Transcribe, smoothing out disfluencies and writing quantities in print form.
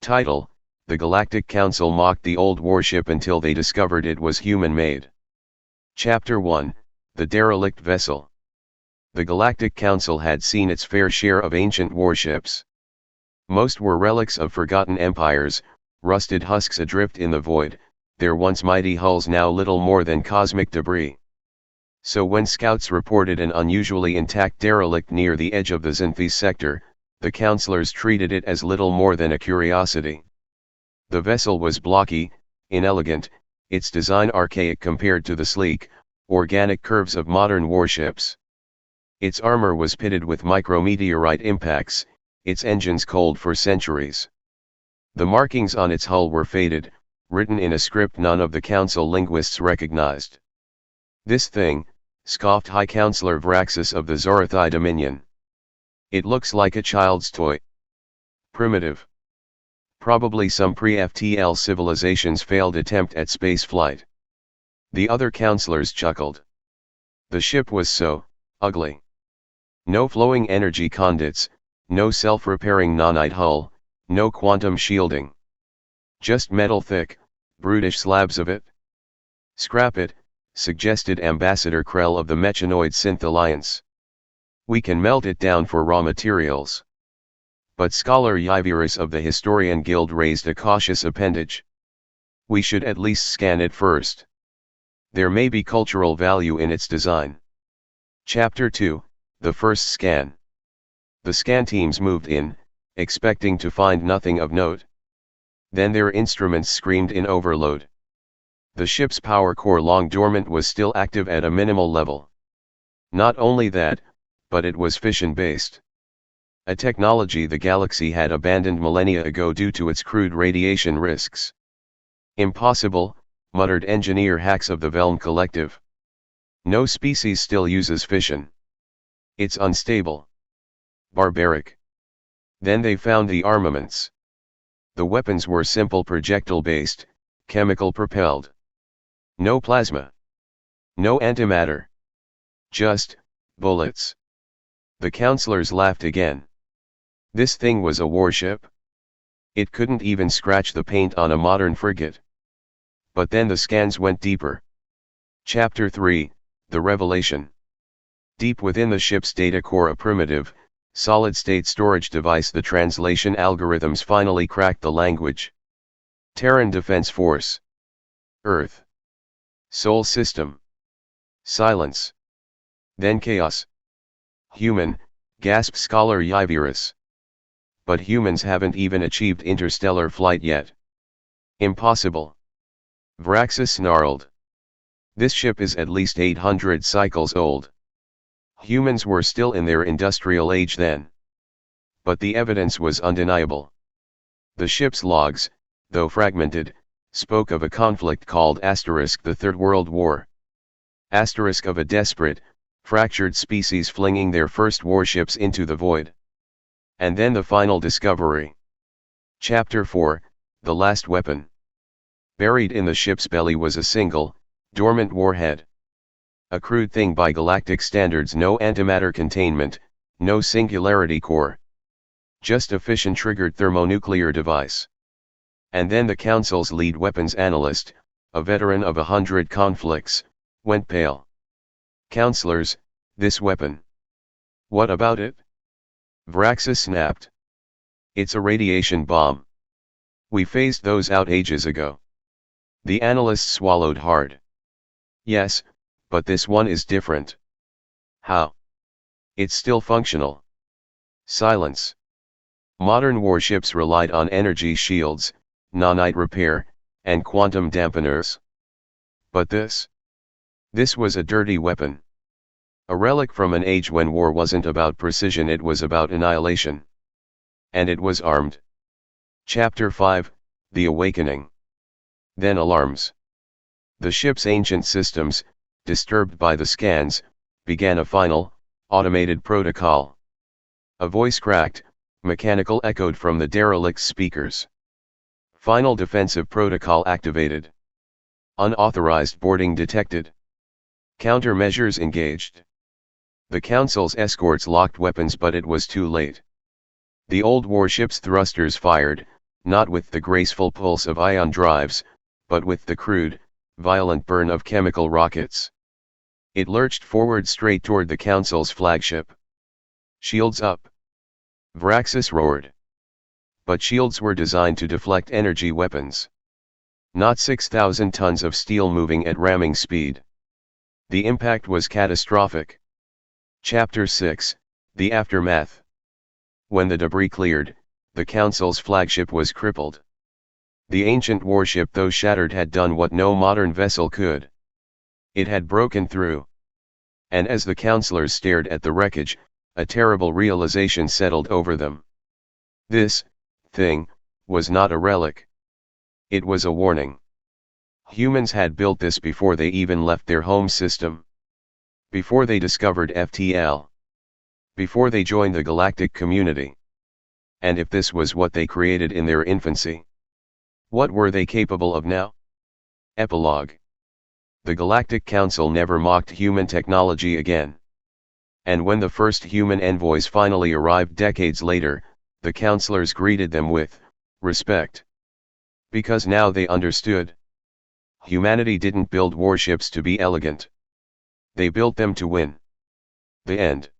Title: The Galactic Council mocked the old warship until they discovered it was human-made. Chapter 1, The Derelict Vessel. The Galactic Council had seen its fair share of ancient warships. Most were relics of forgotten empires, rusted husks adrift in the void, their once mighty hulls now little more than cosmic debris. So when scouts reported an unusually intact derelict near the edge of the Xanthese sector, the councilors treated it as little more than a curiosity. The vessel was blocky, inelegant, its design archaic compared to the sleek, organic curves of modern warships. Its armor was pitted with micrometeorite impacts, its engines cold for centuries. The markings on its hull were faded, written in a script none of the council linguists recognized. "This thing," scoffed High Councillor Vraxis of the Zorathai Dominion. "It looks like a child's toy. Primitive. Probably some pre-FTL civilization's failed attempt at space flight." The other councillors chuckled. The ship was so ugly. No flowing energy conduits, no self-repairing nanite hull, no quantum shielding. Just metal-thick, brutish slabs of it. "Scrap it," suggested Ambassador Krell of the Mechanoid Synth Alliance. "We can melt it down for raw materials." But Scholar Yviris of the Historian Guild raised a cautious appendage. "We should at least scan it first. There may be cultural value in its design." Chapter 2, The First Scan. The scan teams moved in, expecting to find nothing of note. Then their instruments screamed in overload. The ship's power core, long dormant, was still active at a minimal level. Not only that, but it was fission-based. A technology the galaxy had abandoned millennia ago due to its crude radiation risks. "Impossible," muttered engineer Hacks of the Velm Collective. "No species still uses fission. It's unstable. Barbaric." Then they found the armaments. The weapons were simple projectile-based, chemical-propelled. No plasma. No antimatter. Just bullets. The councillors laughed again. This thing was a warship? It couldn't even scratch the paint on a modern frigate. But then the scans went deeper. Chapter 3, The Revelation. Deep within the ship's data core, a primitive, solid-state storage device, the translation algorithms finally cracked the language. Terran Defense Force. Earth. Sol System. Silence. Then chaos. "Human," gasped Scholar Yviris. "But humans haven't even achieved interstellar flight yet." "Impossible." Vraxis snarled. "This ship is at least 800 cycles old. Humans were still in their industrial age then." But the evidence was undeniable. The ship's logs, though fragmented, spoke of a conflict called the Third World War. Of a desperate, fractured species flinging their first warships into the void. And then the final discovery. Chapter 4, The Last Weapon. Buried in the ship's belly was a single, dormant warhead. A crude thing by galactic standards, no antimatter containment, no singularity core. Just a fission-triggered thermonuclear device. And then the Council's lead weapons analyst, a veteran of 100 conflicts, went pale. "Councilors, this weapon. What about it?" Vraxis snapped. "It's a radiation bomb. We phased those out ages ago." The analyst swallowed hard. "Yes, but this one is different." "How?" "It's still functional." Silence. Modern warships relied on energy shields, nanite repair, and quantum dampeners. But this was a dirty weapon. A relic from an age when war wasn't about precision, it was about annihilation. And it was armed. Chapter 5, The Awakening. Then alarms. The ship's ancient systems, disturbed by the scans, began a final, automated protocol. A voice cracked, mechanical echoed from the derelict's speakers. "Final defensive protocol activated. Unauthorized boarding detected. Countermeasures engaged." The Council's escorts locked weapons, but it was too late. The old warship's thrusters fired, not with the graceful pulse of ion drives, but with the crude, violent burn of chemical rockets. It lurched forward straight toward the Council's flagship. "Shields up!" Vraxis roared. But shields were designed to deflect energy weapons. Not 6,000 tons of steel moving at ramming speed. The impact was catastrophic. Chapter 6, The Aftermath. When the debris cleared, the Council's flagship was crippled. The ancient warship, though shattered, had done what no modern vessel could. It had broken through. And as the councillors stared at the wreckage, a terrible realization settled over them. This thing was not a relic. It was a warning. Humans had built this before they even left their home system. Before they discovered FTL. Before they joined the galactic community. And if this was what they created in their infancy, what were they capable of now? Epilogue. The Galactic Council never mocked human technology again. And when the first human envoys finally arrived decades later, the councillors greeted them with respect. Because now they understood. Humanity didn't build warships to be elegant. They built them to win. The end.